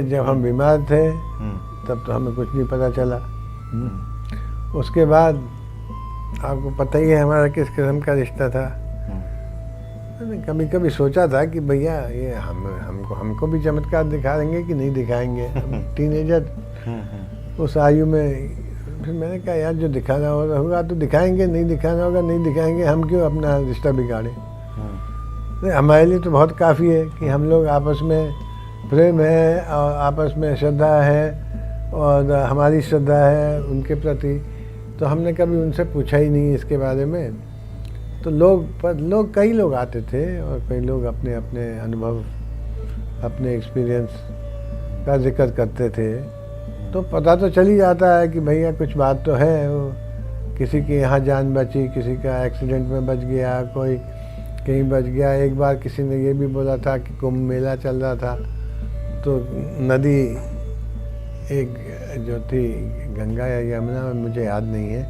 जब हम बीमार थे तब तो हमें कुछ नहीं पता चला। उसके बाद आपको पता ही है हमारा किस किस्म का रिश्ता था। मैंने कभी कभी सोचा था कि भैया ये हमको भी चमत्कार दिखा देंगे कि नहीं दिखाएंगे। टीनेजर उस आयु में, फिर मैंने कहा यार जो दिखाना होगा तो दिखाएंगे, नहीं दिखाना होगा नहीं दिखाएंगे, हम क्यों अपना रिश्ता बिगाड़ें। हमारे लिए तो बहुत काफ़ी है कि हम लोग आपस में प्रेम है और आपस में श्रद्धा है और हमारी श्रद्धा है उनके प्रति। तो हमने कभी उनसे पूछा ही नहीं इसके बारे में। तो कई लोग आते थे और कई लोग अपने अपने अनुभव, अपने एक्सपीरियंस का जिक्र करते थे। तो पता तो चल ही जाता है कि भैया कुछ बात तो है। वो किसी के यहाँ जान बची, किसी का एक्सीडेंट में बच गया, कोई कहीं बच गया। एक बार किसी ने ये भी बोला था कि कुंभ मेला चल रहा था तो नदी एक जो थी गंगा या यमुना, मुझे याद नहीं है,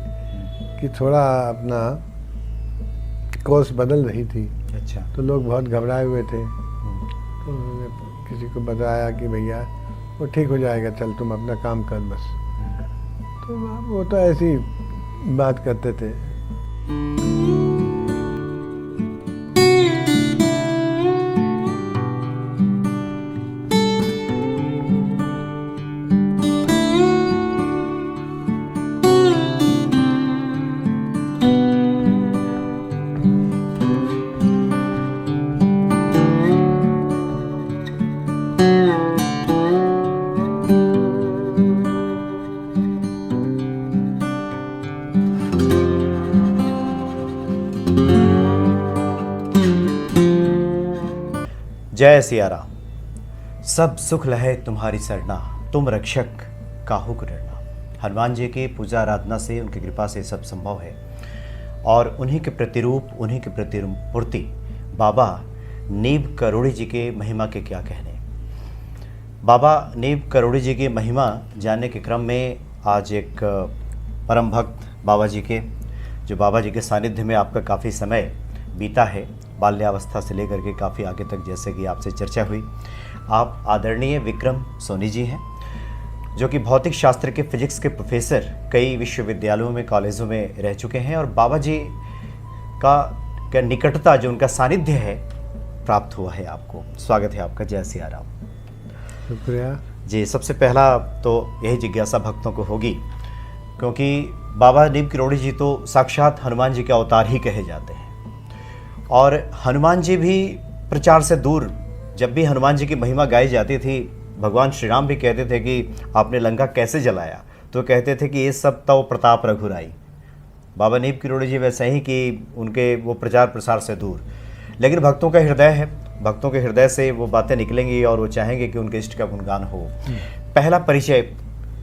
कि थोड़ा अपना कोर्स बदल रही थी। अच्छा। तो लोग बहुत घबराए हुए थे। तो उन्होंने किसी को बताया कि भैया वो ठीक हो जाएगा, चल तुम अपना काम कर बस। तो वो तो ऐसी बात करते थे। जय सिया राम। सब सुख लहे तुम्हारी सरना, तुम रक्षक काहू को डरना। हनुमान जी की पूजा आराधना से, उनकी कृपा से सब संभव है। और उन्हीं के प्रतिरूप, उन्हीं के प्रतिमूर्ति बाबा नीब करोड़ी जी के महिमा के क्या कहने। बाबा नीब करोड़ी जी की महिमा जानने के क्रम में आज एक परम भक्त बाबा जी के, जो बाबा जी के सानिध्य में आपका काफ़ी समय बीता है, बाल्यावस्था से लेकर के काफ़ी आगे तक, जैसे कि आपसे चर्चा हुई। आप आदरणीय विक्रम सोनी जी हैं, जो कि भौतिक शास्त्र के फिजिक्स के प्रोफेसर कई विश्वविद्यालयों में, कॉलेजों में रह चुके हैं। और बाबा जी का निकटता, जो उनका सानिध्य है, प्राप्त हुआ है आपको। स्वागत है आपका। जय सिया राम। शुक्रिया जी। सबसे पहला तो यही जिज्ञासा भक्तों को होगी, क्योंकि बाबा नीब करोड़ी जी तो साक्षात हनुमान जी के अवतार ही कहे जाते हैं। और हनुमान जी भी प्रचार से दूर, जब भी हनुमान जी की महिमा गाई जाती थी, भगवान श्री राम भी कहते थे कि आपने लंका कैसे जलाया, तो कहते थे कि ये सब तव प्रताप रघुराई। बाबा नीब करोड़ी जी वैसे ही कि उनके वो प्रचार प्रसार से दूर, लेकिन भक्तों का हृदय है, भक्तों के हृदय से वो बातें निकलेंगी और वो चाहेंगे कि उनके इष्ट का गुणगान हो। पहला परिचय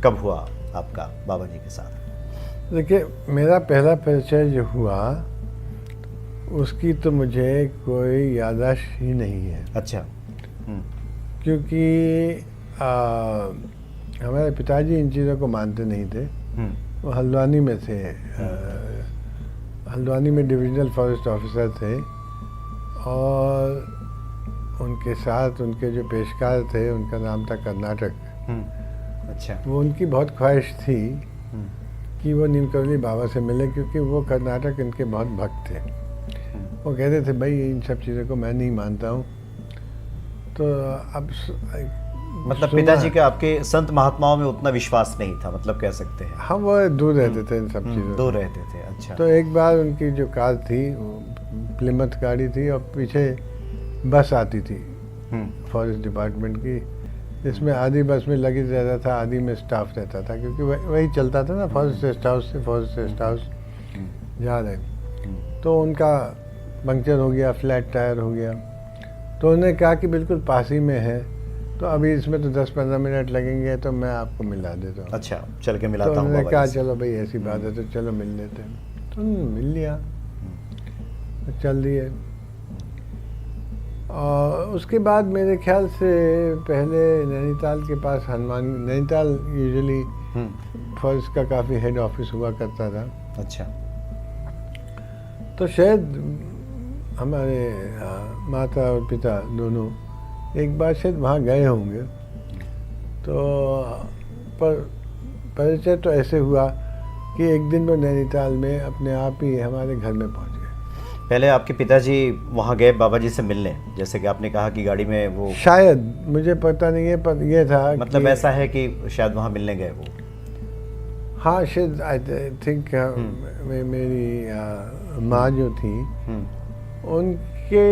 कब हुआ आपका बाबा जी के साथ? देखिए, मेरा पहला परिचय जो हुआ उसकी तो मुझे कोई याददाश्त ही नहीं है। अच्छा। क्योंकि हमारे पिताजी इन चीज़ों को मानते नहीं थे। वो हल्द्वानी में थे, हल्द्वानी में डिविजनल फॉरेस्ट ऑफिसर थे। और उनके साथ उनके जो पेशकार थे, उनका नाम था कर्नाटक। अच्छा। वो उनकी बहुत ख्वाहिश थी कि वो नीम करोली बाबा से मिले, क्योंकि वो कर्नाटक इनके बहुत भक्त थे। वो कहते थे भाई इन सब चीज़ों को मैं नहीं मानता हूँ। तो अब मतलब पिताजी का आपके संत महात्माओं में उतना विश्वास नहीं था, मतलब कह सकते हैं। हम वो दूर रहते थे इन सब चीज़ों, दूर रहते थे। अच्छा। तो एक बार उनकी जो कार थी, प्लिमथ गाड़ी थी, और पीछे बस आती थी फॉरेस्ट डिपार्टमेंट की, जिसमें आधी बस में लगेज रहता था, आधी में स्टाफ रहता था, क्योंकि वही चलता था ना, फॉरेस्ट रेस्ट हाउस से फॉरेस्ट रेस्ट हाउस जा रहे। तो उनका पंक्चर हो गया, फ्लैट टायर हो गया। तो उन्होंने कहा कि बिल्कुल पास ही में है, तो अभी इसमें तो 10-15 मिनट लगेंगे, तो मैं आपको मिला देता हूँ। अच्छा, चल के मिलाता हूँ। तो उन्होंने कहा चलो भाई ऐसी बात है तो चलो मिल लेते हैं। तो मिल लिया, तो चल दिए। और उसके बाद मेरे ख्याल से पहले नैनीताल के पास हनुमान, नैनीताल यूजुअली फॉरेस्ट का काफ़ी हेड ऑफिस हुआ करता था। अच्छा। तो शायद हमारे माता और पिता दोनों एक बार शायद वहाँ गए होंगे। तो पर परिचय तो ऐसे हुआ कि एक दिन वो नैनीताल में अपने आप ही हमारे घर में पहुंच गए। पहले आपके पिताजी वहाँ गए बाबा जी से मिलने, जैसे कि आपने कहा कि गाड़ी में वो, शायद, मुझे पता नहीं है, पर ये था मतलब ऐसा है कि शायद वहाँ मिलने गए वो। हाँ, शायद आई थिंक मेरी माँ जो थी उनके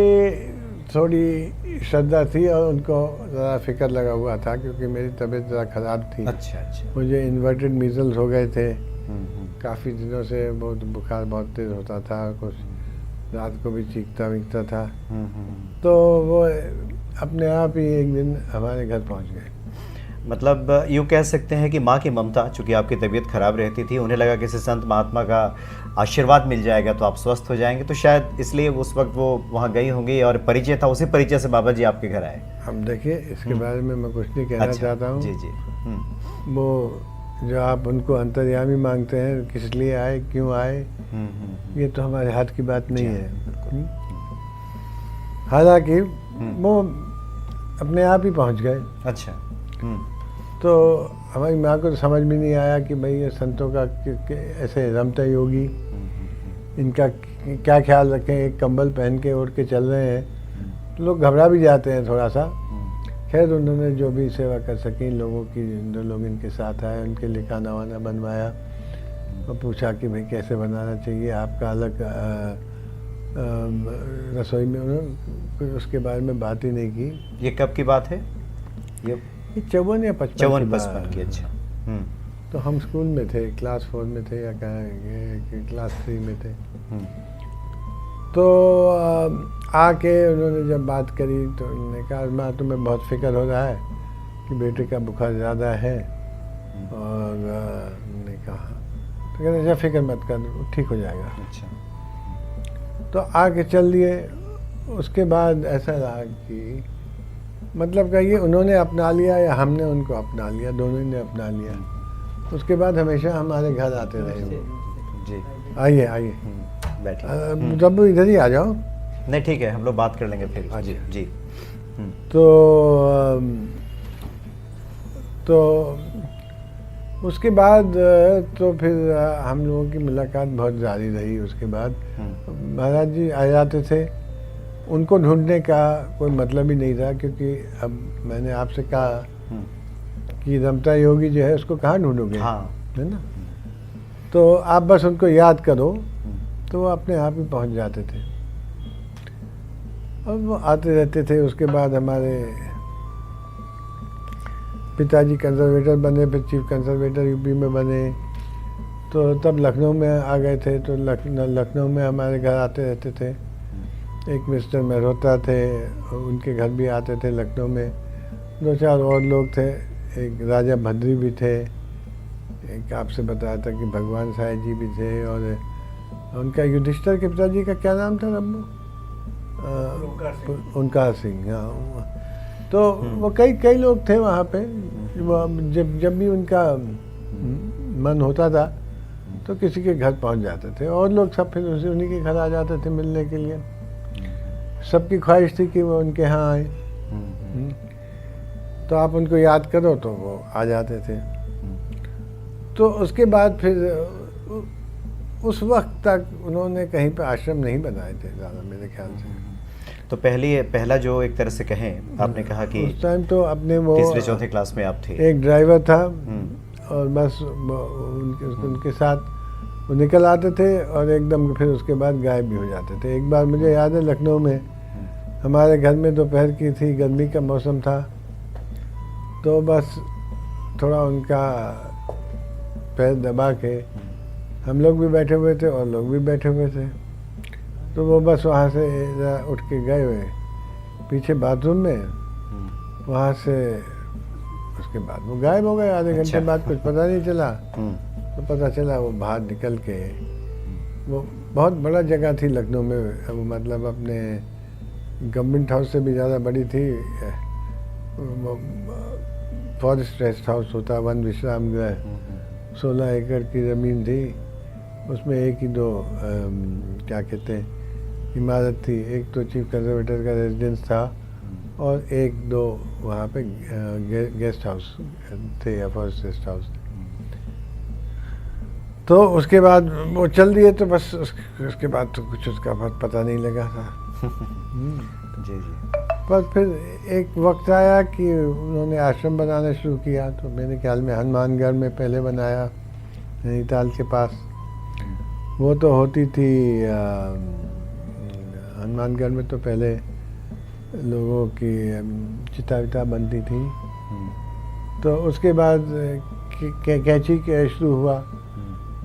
थोड़ी श्रद्धा थी और उनको ज़रा फिक्र लगा हुआ था क्योंकि मेरी तबीयत ज़रा ख़राब थी। अच्छा अच्छा। मुझे इन्वर्टेड मीजल्स हो गए थे काफ़ी दिनों से, बहुत बुखार बहुत तेज़ होता था, कुछ रात को भी चीखता वीखता था। तो वो अपने आप ही एक दिन हमारे घर पहुंच गए। मतलब यूँ कह सकते हैं कि माँ की ममता, चूँकि आपकी तबीयत खराब रहती थी, उन्हें लगा किसी संत महात्मा का आशीर्वाद मिल जाएगा तो आप स्वस्थ हो जाएंगे, तो शायद इसलिए उस वक्त वो वहाँ गई होंगी और परिचय था, उसी परिचय से बाबा जी आपके घर आए। अब देखिए, इसके बारे में मैं कुछ नहीं कहना चाहता हूँ। जी जी। वो जो आप उनको अंतर्यामी मांगते हैं, किस लिए आए, क्यों आए, ये तो हमारे हाथ की बात नहीं है। हालांकि वो अपने आप ही पहुंच गए। अच्छा। तो हमारी माँ को तो समझ में नहीं आया कि भाई ये संतों का ऐसे रमता योगी, इनका क्या ख्याल रखें, एक कंबल पहन के ओढ़ के चल रहे हैं, तो लोग घबरा भी जाते हैं थोड़ा सा। खैर, उन्होंने जो भी सेवा कर सकी लोगों की, जो लोग इनके साथ आए उनके लिए खाना वाना बनवाया और पूछा कि भाई कैसे बनाना चाहिए, आपका अलग रसोई में, उन्होंने उसके बारे में बात ही नहीं की। ये कब की बात है? ये 54 या 55 की। अच्छा। तो हम स्कूल में थे, क्लास 4 में थे या क्लास 3 में थे। तो आके उन्होंने जब बात करी तो उन्होंने कहा, माँ तुम्हें बहुत फिक्र हो रहा है कि बेटे का बुखार ज़्यादा है, और ने कहा तो कहते अच्छा फिक्र मत कर, ठीक हो जाएगा। अच्छा। तो आके चल दिए। उसके बाद ऐसा रहा कि मतलब कहिए उन्होंने अपना लिया या हमने उनको अपना लिया, दोनों ने अपना लिया। उसके बाद हमेशा हमारे घर आते रहे वो। जी। आइए आइए, बैठिए। जब इधर ही आ जाओ। नहीं ठीक है, हम लोग बात कर लेंगे फिर। जी जी। तो उसके बाद तो फिर हम लोगों की मुलाकात बहुत जारी रही। उसके बाद महाराज जी आ जाते थे, उनको ढूंढने का कोई मतलब ही नहीं था, क्योंकि अब मैंने आपसे कहा कि रमता योगी जो है उसको कहाँ ढूंढोगे, है ना। तो आप बस उनको याद करो तो वो अपने आप ही पहुंच जाते थे और वो आते रहते थे। उसके बाद हमारे पिताजी कंजर्वेटर बने, फिर चीफ कंजर्वेटर यूपी में बने, तो तब लखनऊ में आ गए थे। तो लखनऊ में हमारे घर आते रहते थे। एक मिस्टर मेहरोत्रा थे, उनके घर भी आते थे लखनऊ में। 2-4 और लोग थे, एक राजा भद्री भी थे, एक आपसे बताया था कि भगवान साई जी भी थे, और उनका युधिष्ठिर के पिताजी का क्या नाम था रब्बू? ओंकार सिंह। हाँ, तो वो कई लोग थे वहाँ पे। वो जब भी उनका मन होता था तो किसी के घर पहुँच जाते थे, और लोग सब फिर उन्हीं के घर आ जाते थे मिलने के लिए। सबकी ख्वाहिश थी कि वो उनके यहाँ आए। तो आप उनको याद करो तो वो आ जाते थे। तो उसके बाद फिर उस वक्त तक उन्होंने कहीं पे आश्रम नहीं बनाए थे ज़्यादा, मेरे ख्याल से। तो पहला जो एक तरह से कहें, आपने कहा कि उस टाइम तो अपने वो 3री-4ठी क्लास में आप थे। एक ड्राइवर था और बस उनके साथ वो निकल आते थे और एकदम फिर उसके बाद गायब भी हो जाते थे। एक बार मुझे याद है लखनऊ में हमारे घर में दोपहर की थी, गर्मी का मौसम था, तो बस थोड़ा उनका पैर दबा के हम लोग भी बैठे हुए थे और लोग भी बैठे हुए थे, तो वो बस वहाँ से उठ के गए हुए पीछे बाथरूम में, वहाँ से उसके बाद वो गायब हो गए। आधे घंटे बाद कुछ पता नहीं चला, तो पता चला वो बाहर निकल के, वो बहुत बड़ा जगह थी लखनऊ में, वो मतलब अपने गवर्नमेंट हाउस से भी ज़्यादा बड़ी थी। फॉरेस्ट रेस्ट हाउस होता, वन विश्राम गृह, 16 एकड़ की ज़मीन थी, उसमें 1 ही 2 क्या कहते हैं इमारत थी। एक तो चीफ कंजर्वेटर का रेजिडेंस था और एक दो वहाँ पे गेस्ट हाउस थे या फर्स्ट गेस्ट हाउस थे। तो उसके बाद वो चल दिए, तो बस उसके बाद तो कुछ उसका पता नहीं लगा था। जी जी। पर फिर एक वक्त आया कि उन्होंने आश्रम बनाना शुरू किया, तो मेरे ख्याल में हनुमानगढ़ में पहले बनाया, नैनीताल के पास। वो तो होती थी हनुमानगढ़ में तो पहले लोगों की चिता विता बनती थी। तो उसके बाद कैंची के शुरू हुआ,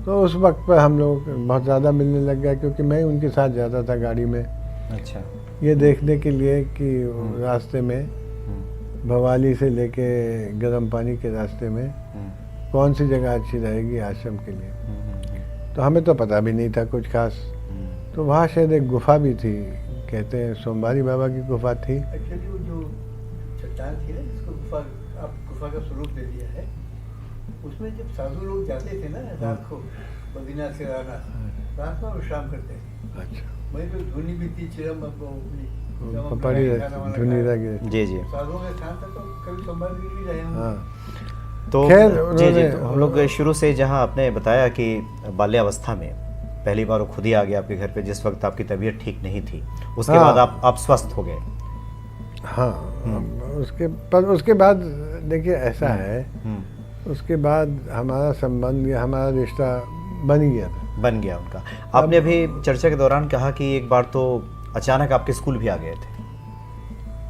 तो उस वक्त पर हम लोग बहुत ज़्यादा मिलने लग गए, क्योंकि मैं उनके साथ जाता था गाड़ी में। अच्छा। ये देखने के लिए कि रास्ते में भवाली से लेके गर्म पानी के रास्ते में कौन सी जगह अच्छी रहेगी आश्रम के लिए। तो हमें तो पता भी नहीं था कुछ खास। तो वहाँ शायद एक गुफा भी थी, कहते हैं सोमवारी बाबा की गुफा थी। एक्चुअली वो जो चट्टान थी ना, जिसको गुफा आप गुफा का स्वरूप दे दिया है, उसमें जब साधु लोग जाते थे ना रात को बद्रीनाथ से रात में विश्राम करते थे। अच्छा। वहीं पे धुनी भी थी, चिरम पड़ी धुनी रह गई। जी जी। साधुओं के स्थान था, तो कभी सोमवार भी रहे हम। हाँ। तो खैर जी जी, तो हम लोग शुरू से जहाँ आपने बताया कि बाल्यावस्था में पहली बार वो खुद ही आ गया आपके घर पे, जिस वक्त आपकी तबीयत ठीक नहीं थी, उसके हाँ। बाद आप स्वस्थ हो गए। हाँ। उसके बाद देखिए ऐसा है, उसके बाद हमारा संबंध या हमारा रिश्ता बन गया उनका। आपने अभी चर्चा के दौरान कहा कि एक बार तो अचानक आपके स्कूल भी आ गए थे।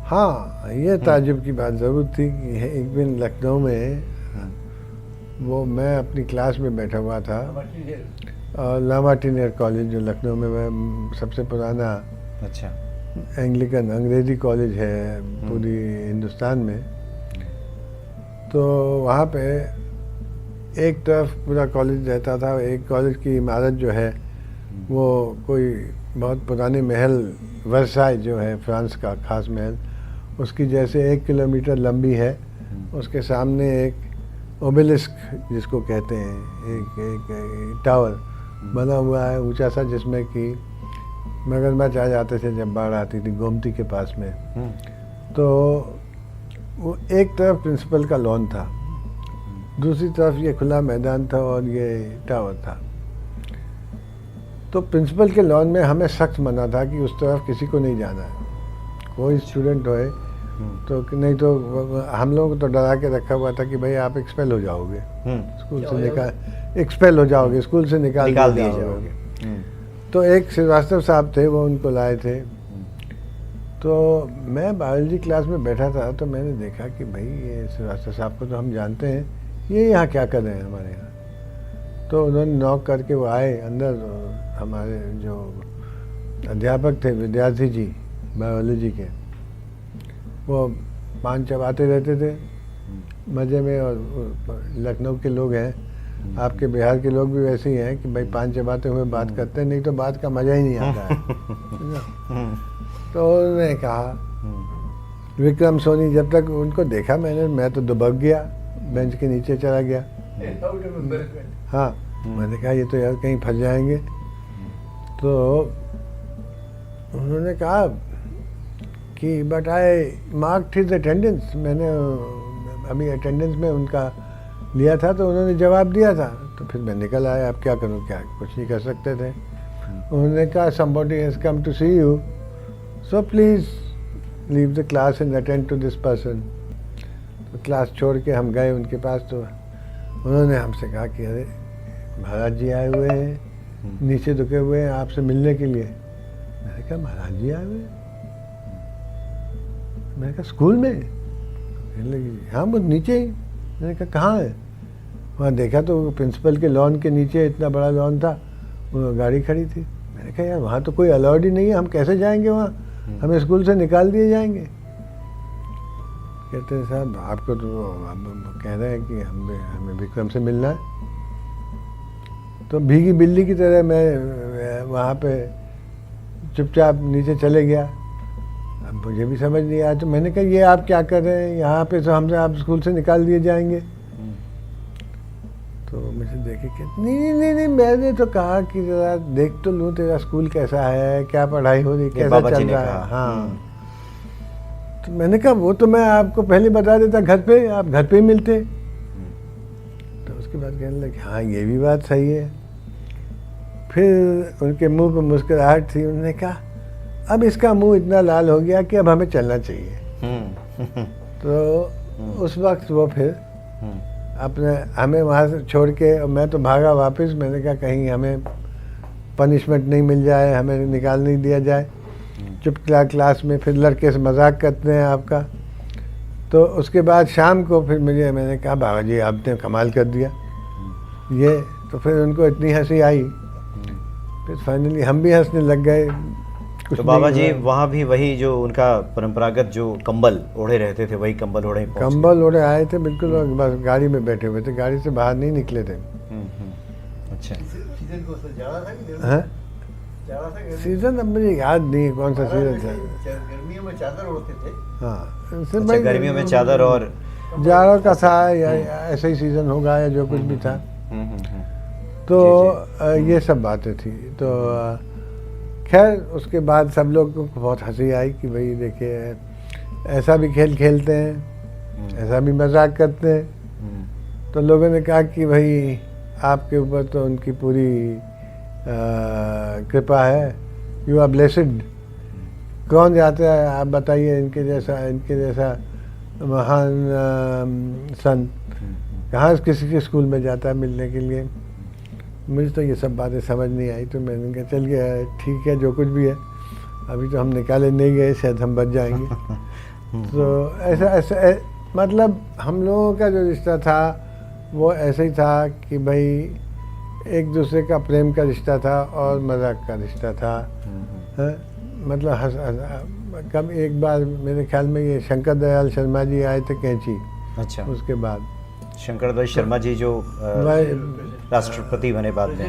हाँ, ये ताज्जुब की बात ज़रूर थी कि एक दिन लखनऊ में वो मैं अपनी क्लास में बैठा हुआ था, और लामार्टिनियर कॉलेज जो लखनऊ में सबसे पुराना अच्छा एंग्लिकन अंग्रेज़ी कॉलेज है पूरी हिंदुस्तान में। तो वहाँ पे एक तरफ पूरा कॉलेज रहता था, एक कॉलेज की इमारत जो है वो कोई बहुत पुराने महल, वर्साई जो है फ्रांस का खास महल, उसकी जैसे 1 किलोमीटर लंबी है। उसके सामने एक ओबेलिस्क जिसको कहते हैं, एक टावर बना हुआ है ऊंचा सा, जिसमें कि मगरमच्छ आ जाते थे जब बाढ़ आती थी, गोमती के पास में। तो वो एक तरफ प्रिंसिपल का लॉन था, दूसरी तरफ ये खुला मैदान था और ये टावर था। तो प्रिंसिपल के लॉन में हमें सख्त मना था कि उस तरफ किसी को नहीं जाना है, कोई स्टूडेंट होए तो, नहीं तो हम लोगों को तो डरा के रखा हुआ था कि भाई आप एक्सपेल हो जाओगे, स्कूल से एक्सपेल हो जाओगे, स्कूल से निकाल दिए जाओगे। तो एक श्रीवास्तव साहब थे, वो उनको लाए थे। तो मैं बायोलॉजी क्लास में बैठा था, तो मैंने देखा कि भाई ये श्रीवास्तव साहब को तो हम जानते हैं, ये यहाँ क्या कर रहे हैं हमारे यहाँ। तो उन्होंने नॉक करके वो आए अंदर। हमारे जो अध्यापक थे विद्यार्थी जी बायोलॉजी के, वो पान चबाते रहते थे मज़े में। और लखनऊ के लोग हैं, आपके बिहार के लोग भी वैसे ही हैं कि भाई पान चबाते हुए बात करते हैं, नहीं तो बात का मज़ा ही नहीं आता है। तो उन्होंने कहा विक्रम सोनी, जब तक उनको देखा मैं तो दुबक गया, बेंच के नीचे चला गया। हाँ, मैंने कहा ये तो यार कहीं फंस जाएंगे। तो उन्होंने कहा कि but I marked his attendance, मैंने अभी अटेंडेंस में उनका लिया था, तो उन्होंने जवाब दिया था। तो फिर मैं निकल आया, अब क्या करूँ, क्या कुछ नहीं कर सकते थे। उन्होंने कहा somebody has come to see you, so please leave the class and attend to this person। तो क्लास छोड़ के हम गए उनके पास। तो उन्होंने हमसे कहा कि अरे महाराज जी आए हुए हैं, नीचे रुके हुए हैं आपसे मिलने के लिए। मैंने कहा महाराज जी आए हुए हैं? मैंने कहा स्कूल में? कहने लगी हाँ वो नीचे ही। मैंने कहा कहाँ है? वहाँ देखा तो प्रिंसिपल के लॉन के नीचे, इतना बड़ा लॉन था, वो गाड़ी खड़ी थी। मैंने कहा यार वहाँ तो कोई अलाउड ही नहीं है, हम कैसे जाएंगे वहाँ, हमें स्कूल से निकाल दिए जाएंगे। कहते हैं साहब आपको तो अब कह रहे हैं कि हमें विक्रम से मिलना है। तो भीगी बिल्ली की तरह मैं वहाँ पे चुपचाप नीचे चले गया। अब मुझे भी समझ नहीं आया। तो मैंने कहा ये आप क्या कर रहे हैं यहाँ पे, तो हमसे आप स्कूल से निकाल दिए जाएंगे। तो मुझे देखे कि नहीं मैंने तो कहा कि जरा देख तो लूँ तेरा स्कूल कैसा है, क्या पढ़ाई हो रही, कैसा चल रहा है। हाँ। तो मैंने कहा वो तो मैं आपको पहले बता देता घर पे, आप घर पे ही मिलते। तो उसके बाद कहने लगे हाँ ये भी बात सही है। फिर उनके मुंह पे मुस्कुराहट थी, उन्होंने कहा अब इसका मुंह इतना लाल हो गया कि अब हमें चलना चाहिए। तो उस वक्त वो फिर अपने हमें वहाँ से छोड़ के, और मैं तो भागा वापस। मैंने कहा कहीं हमें पनिशमेंट नहीं मिल जाए, हमें निकाल नहीं दिया जाए। चुपचाप क्लास में फिर लड़के से मजाक करते हैं आपका। तो उसके बाद शाम को फिर मैंने कहा बाबा जी आपने कमाल कर दिया ये। तो फिर उनको इतनी हंसी आई, फिर फाइनली हम भी हंसने लग गए। तो बाबा जी वहाँ भी वही जो उनका परंपरागत जो कंबल ओढ़े रहते थे, वही कंबल ओढ़े कंबल ओढ़े आए थे बिल्कुल, और बस गाड़ी में बैठे हुए थे, गाड़ी से बाहर नहीं निकले थे। अच्छा, सीजन को ज़्यादा था कि हाँ ज़्यादा था? सीजन अब मुझे याद नहीं है कौन सा सीजन था। गर्मियों में चादर ओढ़ते थे। हाँ अच्छा, गर्मियों में चादर और जाड़ों का था या ऐसा ही सीजन होगा या जो कुछ भी था। तो ये सब बातें थी। तो खैर उसके बाद सब लोग को बहुत हंसी आई कि भाई देखिए ऐसा भी खेल खेलते हैं, ऐसा भी मजाक करते हैं। तो लोगों ने कहा कि भाई आपके ऊपर तो उनकी पूरी कृपा है, यू आर ब्लेस्ड। कौन जाता है आप बताइए इनके जैसा महान संत कहाँ किसी के स्कूल में जाता है मिलने के लिए। मुझे तो ये सब बातें समझ नहीं आई। तो मैंने कहा चल गया ठीक है जो कुछ भी है, अभी तो हम निकाले नहीं गए, शायद हम बच जाएंगे। तो ऐसा मतलब हम लोगों का जो रिश्ता था वो ऐसे ही था कि भाई एक दूसरे का प्रेम का रिश्ता था और मजाक का रिश्ता था। मतलब कब एक बार मेरे ख्याल में ये शंकर दयाल शर्मा जी आए थे कैंची। अच्छा, उसके बाद शंकर दयाल शर्मा जी जो राष्ट्रपति बने बाद में।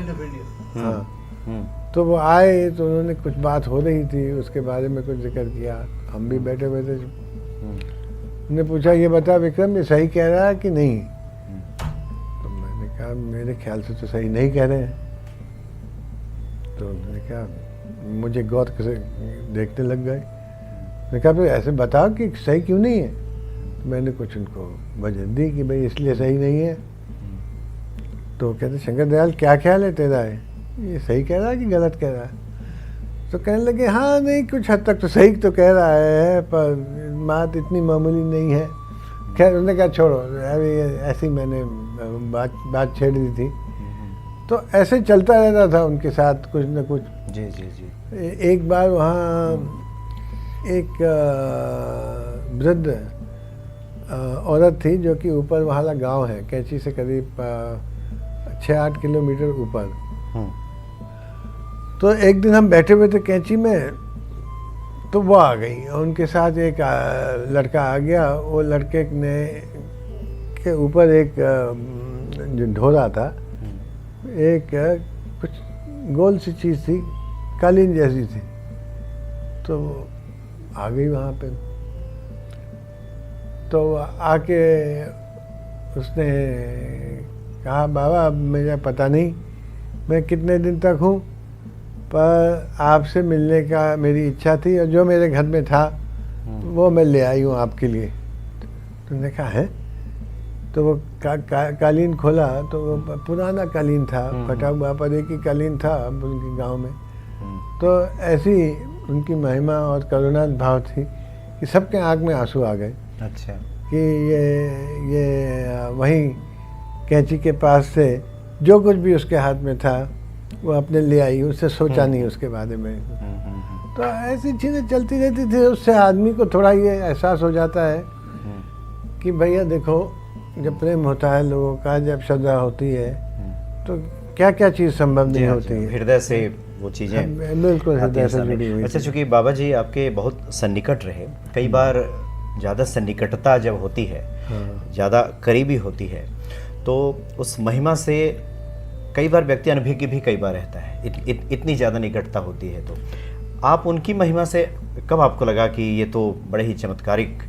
हाँ तो वो आए तो उन्होंने कुछ बात हो रही थी उसके बारे में कुछ जिक्र किया। हम भी बैठे हुए थे। उन्होंने पूछा ये बता विक्रम ये सही कह रहा है कि नहीं। तो मैंने कहा मेरे ख्याल से तो सही नहीं कह रहे हैं। तो उन्होंने कहा मुझे गौर से देखने लग गए। मैंने कहा फिर ऐसे बताओ कि सही क्यों नहीं है। तो मैंने कुछ उनको वजह दी कि भाई इसलिए सही नहीं है। तो कहते शंकर दयाल क्या ख्याल है तेरा है, ये सही कह रहा है कि गलत कह रहा है। तो कहने लगे हाँ नहीं कुछ हद तक तो सही तो कह रहा है पर बात इतनी मामूली नहीं है। खैर उन्होंने कहा छोड़ो अभी ऐसे ही मैंने बात छेड़ दी थी। तो ऐसे चलता रहता था उनके साथ कुछ न कुछ। जी जी जी। एक बार वहाँ एक वृद्ध औरत थी जो कि ऊपर वाला गांव है कैंची से करीब 6-8 किलोमीटर ऊपर। तो एक दिन हम बैठे हुए थे कैंची में तो वो आ गई और उनके साथ एक लड़का आ गया। वो लड़के ने के ऊपर एक जो ढोरा था, एक कुछ गोल सी चीज़ थी कालीन जैसी थी। तो आ गई वहाँ पे। तो आके उसने कहा बाबा अब मुझे पता नहीं मैं कितने दिन तक हूँ पर आपसे मिलने का मेरी इच्छा थी और जो मेरे घर में था वो मैं ले आई हूँ आपके लिए। तो मैंने कहा है। तो वो कालीन खोला तो वो पुराना कालीन था, फटा हुआ पर एक ही कालीन था उनके गांव में। तो ऐसी उनकी महिमा और करुणा भाव थी कि सबके आँख में आंसू आ गए। अच्छा। कि ये वहीं कैंची के पास से जो कुछ भी उसके हाथ में था वो अपने ले आई, उससे सोचा नहीं उसके बारे में। तो ऐसी चीज़ें चलती रहती थी। उससे आदमी को थोड़ा ये एहसास हो जाता है कि भैया देखो जब प्रेम होता है लोगों का, जब श्रद्धा होती है तो क्या क्या चीज़ संभव नहीं होती है। हृदय से वो चीज़ें बिल्कुल हृदय से जुड़ी हुई। अच्छा, चूँकि बाबा जी आपके बहुत सन्निकट रहे, कई बार ज़्यादा सन्निकटता जब होती है, ज़्यादा करीबी होती है तो उस महिमा से कई बार व्यक्ति अनभिज्ञ भी कई बार रहता है। इतनी ज़्यादा निकटता होती है। तो आप उनकी महिमा से कब आपको लगा कि ये तो बड़े ही चमत्कारिक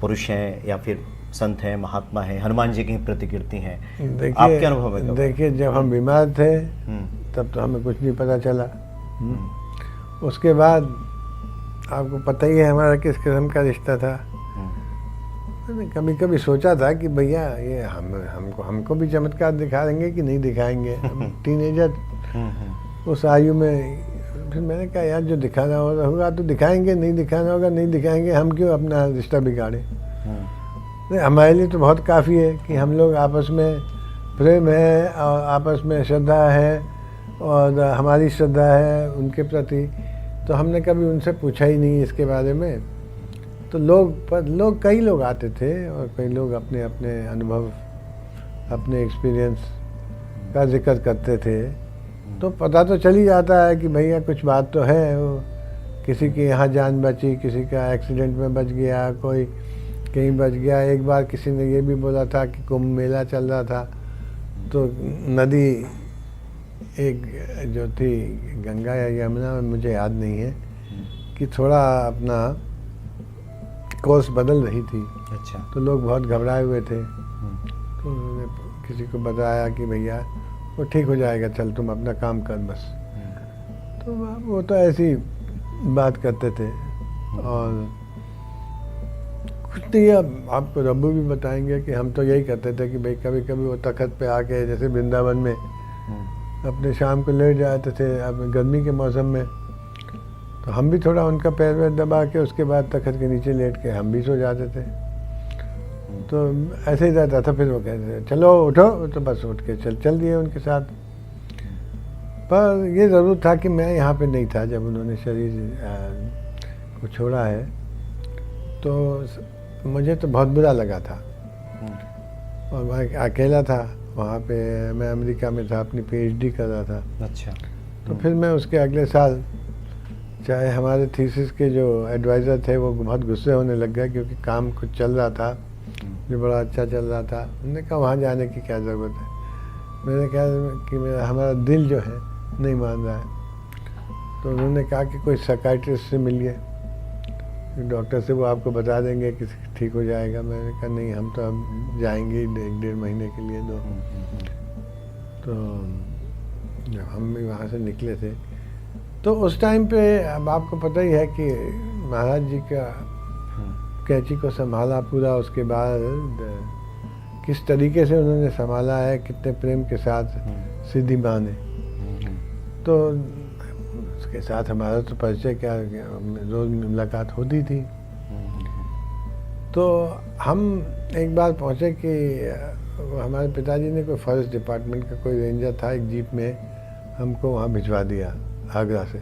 पुरुष हैं या फिर संत हैं, महात्मा हैं, हनुमान जी की प्रतिकृति हैं? आपके अनुभव में? देखिए जब हम बीमार थे तब तो हमें कुछ नहीं पता चला। उसके बाद आपको पता ही है हमारा किस किस्म का रिश्ता था। मैंने कभी कभी सोचा था कि भैया ये हमको भी चमत्कार दिखा देंगे कि नहीं दिखाएंगे। हम टीनेजर उस आयु में, फिर मैंने कहा यार जो दिखाना होगा तो दिखाएंगे, नहीं दिखाना होगा नहीं दिखाएंगे, हम क्यों अपना रिश्ता बिगाड़े। हमारे लिए तो बहुत काफ़ी है कि हम लोग आपस में प्रेम है और आपस में श्रद्धा है और हमारी श्रद्धा है उनके प्रति। तो हमने कभी उनसे पूछा ही नहीं इसके बारे में। तो कई लोग आते थे और कई लोग अपने अपने अनुभव, अपने एक्सपीरियंस का जिक्र करते थे। तो पता तो चल ही जाता है कि भैया कुछ बात तो है। वो किसी की यहाँ जान बची, किसी का एक्सीडेंट में बच गया, कोई कहीं बच गया। एक बार किसी ने ये भी बोला था कि कुंभ मेला चल रहा था तो नदी एक जो थी गंगा या यमुना, मुझे याद नहीं है, कि थोड़ा अपना कोर्स बदल रही थी। अच्छा। तो लोग बहुत घबराए हुए थे। तो उन्होंने किसी को बताया कि भैया वो ठीक हो जाएगा, चल तुम अपना काम कर बस। तो वो तो ऐसी बात करते थे। और कुछ नहीं, अब आपको रब्बू भी बताएंगे कि हम तो यही करते थे कि भाई कभी कभी वो तखत पे आके, जैसे वृंदावन में अपने शाम को लेट जाते थे अब गर्मी के मौसम में, तो हम भी थोड़ा उनका पैर वैर दबा के उसके बाद तखत के नीचे लेट के हम भी सो जाते थे। तो ऐसे ही रहता था। फिर वो कहते थे चलो उठो, तो बस उठ के चल दिए उनके साथ। पर ये ज़रूर था कि मैं यहाँ पे नहीं था जब उन्होंने शरीर को छोड़ा है। तो मुझे तो बहुत बुरा लगा था। और मैं अकेला था वहाँ पे, मैं अमेरिका में था, अपनी पीएचडी कर रहा था। अच्छा। तो फिर मैं उसके अगले साल, चाहे हमारे थीसिस के जो एडवाइज़र थे वो बहुत गुस्से होने लग गए क्योंकि काम कुछ चल रहा था जो बड़ा अच्छा चल रहा था। उन्होंने कहा वहाँ जाने की क्या ज़रूरत है। मैंने कहा कि हमारा दिल जो है नहीं मान रहा है। तो उन्होंने कहा कि कोई साइकियाट्रिस्ट से मिलिए, डॉक्टर से वो आपको बता देंगे कि ठीक हो जाएगा। मैंने कहा नहीं, हम तो अब जाएंगे ही 1-1.5 महीने के लिए। तो जब हम भी वहाँ से निकले थे तो उस टाइम पे, अब आपको पता ही है कि महाराज जी का कैंची को संभाला पूरा, उसके बाद किस तरीके से उन्होंने संभाला है, कितने प्रेम के साथ सिद्धि माँ ने। तो उसके साथ हमारा तो परिचय क्या, रोज़ मुलाकात होती थी। तो हम एक बार पहुँचे कि हमारे पिताजी ने कोई फॉरेस्ट डिपार्टमेंट का कोई रेंजर था, एक जीप में हमको वहाँ भिजवा दिया आगरा से।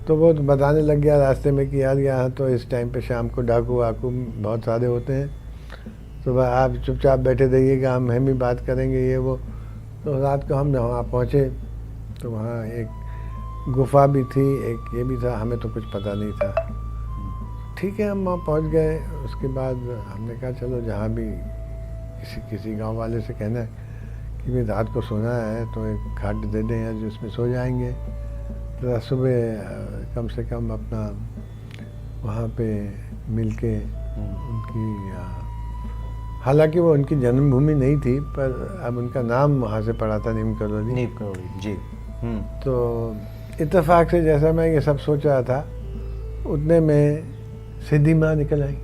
तो वो बताने लग गया रास्ते में कि यार यहाँ तो इस टाइम पे शाम को डाकू वाकू बहुत सारे होते हैं, तो आप चुपचाप बैठे रहिएगा, हम भी बात करेंगे ये वो। तो रात को हम वहाँ पहुँचे तो वहाँ एक गुफा भी थी, एक ये भी था, हमें तो कुछ पता नहीं था। ठीक है, हम वहाँ पहुँच गए। उसके बाद हमने कहा चलो जहाँ भी किसी गांव वाले से कहना है कि भाई रात को सोना है तो एक खाट दे दें या जिसमें सो जाएंगे, तो सुबह कम से कम अपना वहाँ पे मिल के उनकी, हालांकि वो उनकी जन्मभूमि नहीं थी पर अब उनका नाम वहाँ से पड़ा था, नीम करोली जी। तो इत्तेफाक से जैसा मैं ये सब सोच रहा था उतने में सिद्धि माँ निकल आई।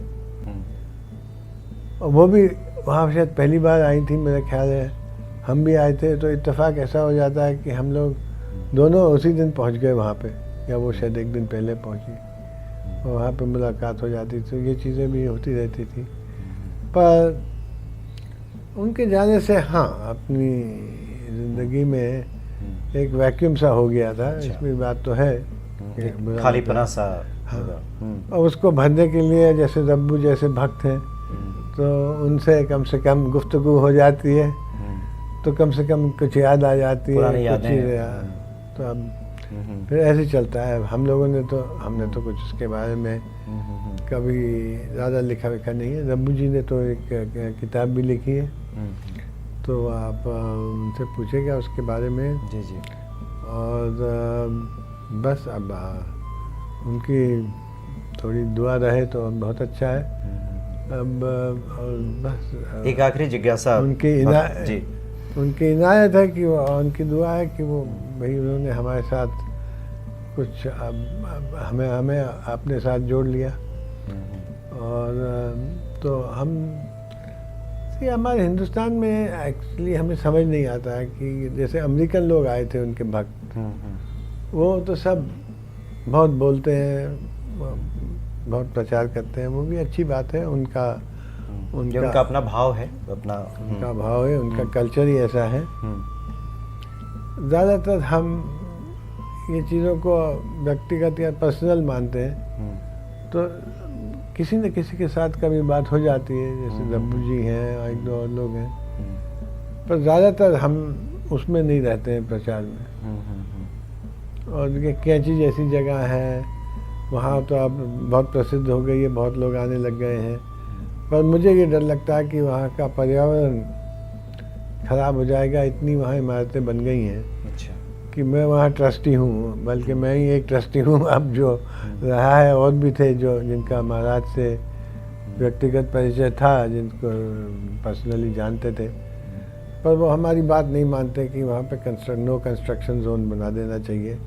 और वो भी वहाँ शायद पहली बार आई थी मेरा ख्याल है, हम भी आए थे। तो इत्तेफाक ऐसा हो जाता है कि हम लोग दोनों उसी दिन पहुँच गए वहाँ पे, या वो शायद एक दिन पहले पहुँची और वहाँ पे मुलाकात हो जाती। तो ये चीज़ें भी होती रहती थी। पर उनके जाने से हाँ, अपनी ज़िंदगी में एक वैक्यूम सा हो गया था। इसमें बात तो है, खालीपना सा। हाँ। और उसको भरने के लिए जैसे रब्बू जैसे भक्त हैं तो उनसे कम से कम गुफ्तगू हो जाती है, तो कम से कम कुछ याद आ जाती है, कुछ चीज़ें। तो अब फिर ऐसे चलता है। हम लोगों ने तो, हमने तो कुछ उसके बारे में कभी ज़्यादा लिखा नहीं है। रब्बू जी ने तो एक किताब भी लिखी है, तो आप उनसे पूछेगा उसके बारे में। जी। और बस अब उनकी थोड़ी दुआ रहे तो बहुत अच्छा है। अब बस एक आखिरी जिज्ञासा उनकी इनायत है कि उनकी दुआ है कि वो भाई उन्होंने हमारे साथ कुछ हमें अपने साथ जोड़ लिया। और तो हम ये हमारे हिंदुस्तान में एक्चुअली हमें समझ नहीं आता है कि जैसे अमेरिकन लोग आए थे उनके भक्त, वो तो सब बहुत बोलते हैं, बहुत प्रचार करते हैं, वो भी अच्छी बात है, उनका अपना भाव है, अपना उनका भाव है, उनका कल्चर ही ऐसा है। ज़्यादातर हम ये चीज़ों को व्यक्तिगत या पर्सनल मानते हैं, तो किसी न किसी के साथ कभी बात हो जाती है, जैसे दब्बू जी हैं और एक दो और लोग हैं, पर ज़्यादातर हम उसमें नहीं रहते हैं प्रचार में। और ये कैंची जैसी जगह है, वहाँ तो अब बहुत प्रसिद्ध हो गई है, बहुत लोग आने लग गए हैं, पर मुझे ये डर लगता है कि वहाँ का पर्यावरण खराब हो जाएगा, इतनी वहाँ इमारतें बन गई हैं। अच्छा। कि मैं वहाँ ट्रस्टी हूँ, बल्कि मैं ही एक ट्रस्टी हूँ अब जो रहा है, और भी थे जो जिनका महाराज से व्यक्तिगत परिचय था, जिनको पर्सनली जानते थे, पर वो हमारी बात नहीं मानते कि वहाँ पे नो कंस्ट्रक्शन जोन बना देना चाहिए,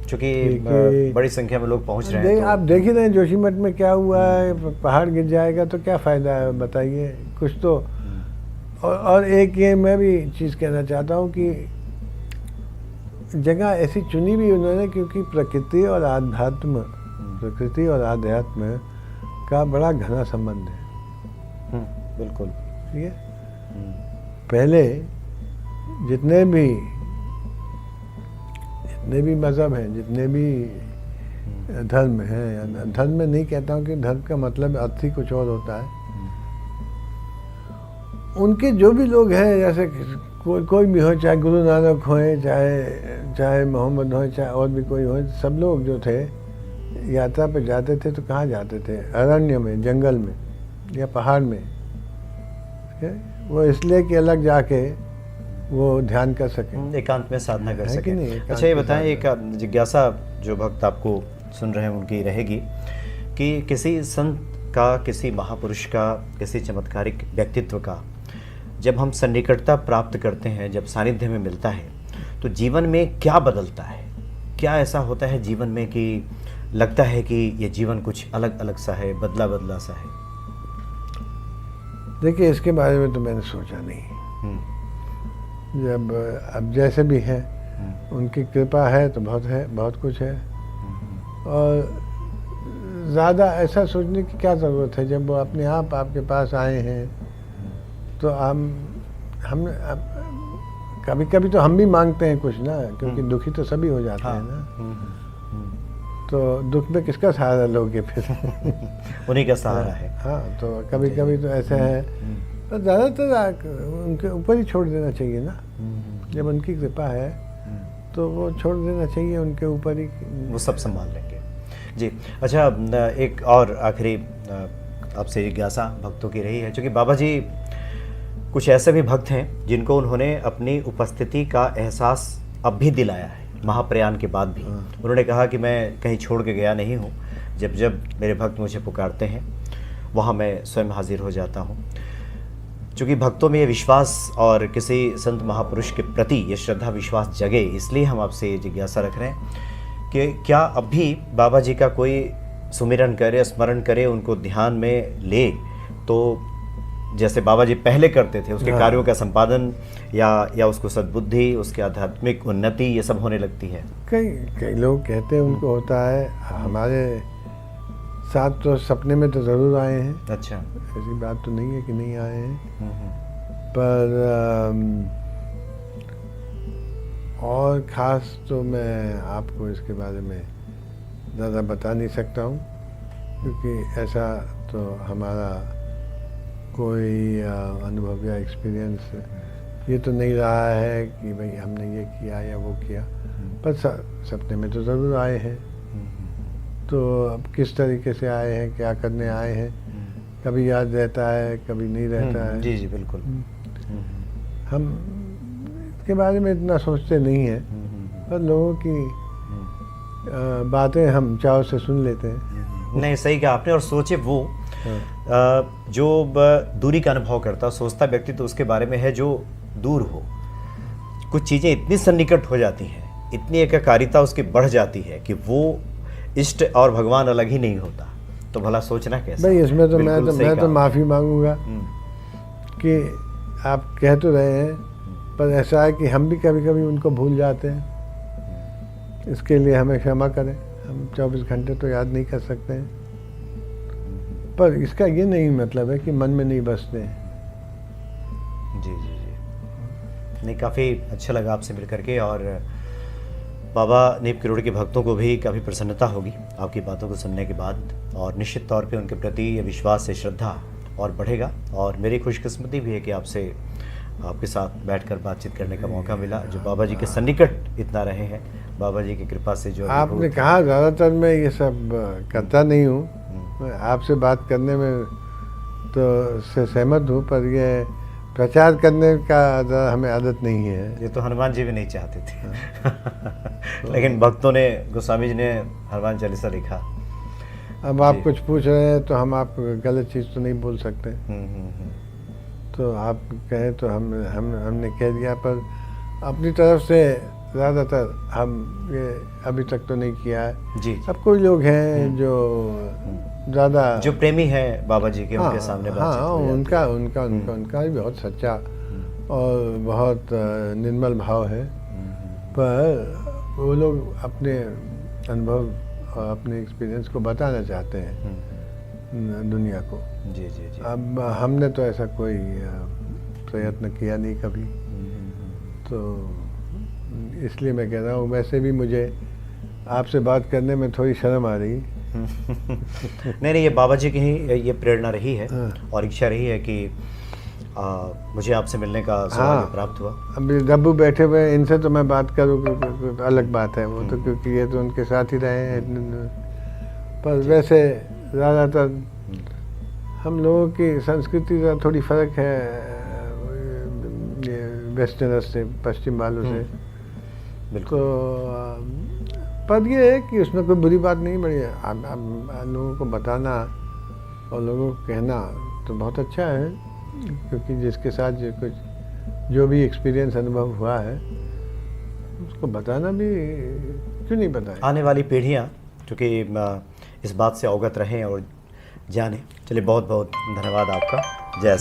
क्योंकि बड़ी संख्या में लोग पहुँच रहे हैं। आप देख ही रहे हैं जोशीमठ में क्या हुआ है, पहाड़ गिर जाएगा तो क्या फ़ायदा है, बताइए कुछ तो। और एक ये मैं भी चीज़ कहना चाहता हूँ कि जगह ऐसी चुनी भी उन्होंने क्योंकि प्रकृति और अध्यात्म का बड़ा घना संबंध है। बिल्कुल ठीक है। पहले जितने भी मज़हब हैं, जितने भी धर्म हैं, धर्म में नहीं कहता हूँ कि धर्म का मतलब अर्थ ही कुछ और होता है, उनके जो भी लोग हैं, जैसे कोई भी हो, चाहे गुरु नानक होए, चाहे मोहम्मद होए, चाहे और भी कोई हो, सब लोग जो थे यात्रा पे जाते थे तो कहाँ जाते थे? अरण्य में, जंगल में या पहाड़ में। वो इसलिए कि अलग जाके वो ध्यान कर सकें, एकांत में साधना कर सकें। नहीं, अच्छा, ये बताएं, एक जिज्ञासा जो भक्त आपको सुन रहे हैं उनकी रहेगी कि किसी संत का, किसी महापुरुष का, किसी चमत्कारिक व्यक्तित्व का जब हम सन्निकटता प्राप्त करते हैं, जब सानिध्य में मिलता है, तो जीवन में क्या बदलता है? क्या ऐसा होता है जीवन में कि लगता है कि ये जीवन कुछ अलग अलग सा है, बदला बदला सा है? देखिए, इसके बारे में तो मैंने सोचा नहीं। जब अब जैसे भी हैं, उनकी कृपा है तो बहुत कुछ है, और ज़्यादा ऐसा सोचने की क्या ज़रूरत है? जब वो अपने आप आपके पास आए हैं तो हम कभी कभी तो हम भी मांगते हैं कुछ ना, क्योंकि दुखी तो सभी हो जाते हैं ना। तो दुख में किसका सहारा लोगे फिर? उन्हीं का सहारा है। हाँ, तो कभी कभी तो ऐसे है, तो ज़्यादातर उनके ऊपर ही छोड़ देना चाहिए ना। जब उनकी कृपा है तो वो छोड़ देना चाहिए उनके ऊपर ही, वो सब संभाल लेंगे। जी, अच्छा, एक और आखिरी आपसे जिज्ञासा भक्तों की रही है, क्योंकि बाबा जी कुछ ऐसे भी भक्त हैं जिनको उन्होंने अपनी उपस्थिति का एहसास अब भी दिलाया है, महाप्रयाण के बाद भी। उन्होंने कहा कि मैं कहीं छोड़ के गया नहीं हूँ, जब जब मेरे भक्त मुझे पुकारते हैं वहाँ मैं स्वयं हाजिर हो जाता हूँ। चूँकि भक्तों में ये विश्वास और किसी संत महापुरुष के प्रति ये श्रद्धा विश्वास जगे, इसलिए हम आपसे ये जिज्ञासा रख रहे हैं कि क्या अब भी बाबा जी का कोई सुमिरन करे, स्मरण करे, उनको ध्यान में ले, तो जैसे बाबा जी पहले करते थे उसके कार्यों का संपादन या उसको सद्बुद्धि, उसके आध्यात्मिक उन्नति, ये सब होने लगती है? कई लोग कहते हैं उनको होता है। हमारे साथ तो सपने में तो ज़रूर आए हैं। अच्छा, ऐसी बात तो नहीं है कि नहीं आए हैं, पर और ख़ास तो मैं आपको इसके बारे में ज़्यादा बता नहीं सकता हूँ, क्योंकि ऐसा तो हमारा कोई अनुभव या एक्सपीरियंस ये तो नहीं रहा है कि भाई हमने ये किया या वो किया, पर सपने में तो ज़रूर आए हैं। तो अब किस तरीके से आए हैं, क्या करने आए हैं, कभी याद रहता है, कभी नहीं रहता है। जी जी, बिल्कुल। हम इसके बारे में इतना सोचते नहीं हैं, पर लोगों की बातें हम चाव से सुन लेते हैं। नहीं, सही कहा आपने। और सोचे वो जो दूरी का अनुभव करता, सोचता व्यक्ति तो उसके बारे में है जो दूर हो। कुछ चीज़ें इतनी सन्निकट हो जाती हैं, इतनी एकाकारिता उसकी बढ़ जाती है कि वो इष्ट और भगवान अलग ही नहीं होता, तो भला सोचना कैसा। भाई इसमें तो बिल्कुल सही मैं तो कहा। माफ़ी मांगूंगा हम्म, कि आप कह तो रहे हैं, पर ऐसा है कि हम भी कभी कभी उनको भूल जाते हैं। इसके लिए हमें क्षमा करें। हम 24 घंटे तो याद नहीं कर सकते हैं, पर इसका ये नहीं मतलब है कि मन में नहीं बसते हैं। जी जी जी, नहीं काफ़ी अच्छा लगा आपसे मिल करके, और बाबा नीम करोड़ के भक्तों को भी काफ़ी प्रसन्नता होगी आपकी बातों को सुनने के बाद, और निश्चित तौर पे उनके प्रति ये विश्वास से श्रद्धा और बढ़ेगा। और मेरी खुशकिस्मती भी है कि आपके साथ बैठकर बातचीत करने का मौका मिला, जो बाबा जी के सन्निकट इतना रहे हैं, बाबा जी की कृपा से जो आपने अनुभूत- कहा ज़्यादातर मैं ये सब करता नहीं हूँ, मैं आपसे बात करने में तो से सहमत हूँ, पर ये प्रचार करने का हमें आदत नहीं है। ये तो हनुमान जी भी नहीं चाहते थे लेकिन भक्तों ने, गोस्वामी जी ने हनुमान चालीसा लिखा। अब आप जी। कुछ पूछ रहे हैं तो हम आप गलत चीज़ तो नहीं बोल सकते, हम्म। तो आप कहें तो हमने कह दिया, पर अपनी तरफ से ज़्यादातर हम ये अभी तक तो नहीं किया है। जी, सब कोई लोग हैं जो ज़्यादा जो प्रेमी है बाबा जी के, उनके सामने बातचीत हाँ, हो जाती है। उनका भी बहुत सच्चा और बहुत निर्मल भाव है, पर वो लोग अपने अनुभव और अपने एक्सपीरियंस को बताना चाहते हैं दुनिया को। जी जी जी। अब हमने तो ऐसा कोई प्रयत्न किया नहीं कभी, तो इसलिए मैं कह रहा हूँ। वैसे भी मुझे आपसे बात करने में थोड़ी शर्म आ रही। नहीं, ये बाबा जी की ही ये प्रेरणा रही है और इच्छा रही है कि मुझे आपसे मिलने का सौभाग्य प्राप्त हुआ। अभी डब्बू बैठे हुए हैं, इनसे तो मैं बात करूँ तो अलग बात है, वो तो क्योंकि ये तो उनके साथ ही रहे हैं। पर वैसे ज़्यादातर हम लोगों की संस्कृति का थोड़ी फर्क है ये वेस्टर्नर्स से, पश्चिम वालों से। बिल्कुल। तो पर ये है कि उसमें कोई बुरी बात नहीं बनी है। लोगों को बताना और लोगों को कहना तो बहुत अच्छा है, क्योंकि जिसके साथ जो भी एक्सपीरियंस अनुभव हुआ है उसको बताना भी क्यों नहीं बताए। आने वाली पीढ़ियाँ क्योंकि इस बात से अवगत रहें और जाने। चलिए, बहुत बहुत धन्यवाद आपका। जय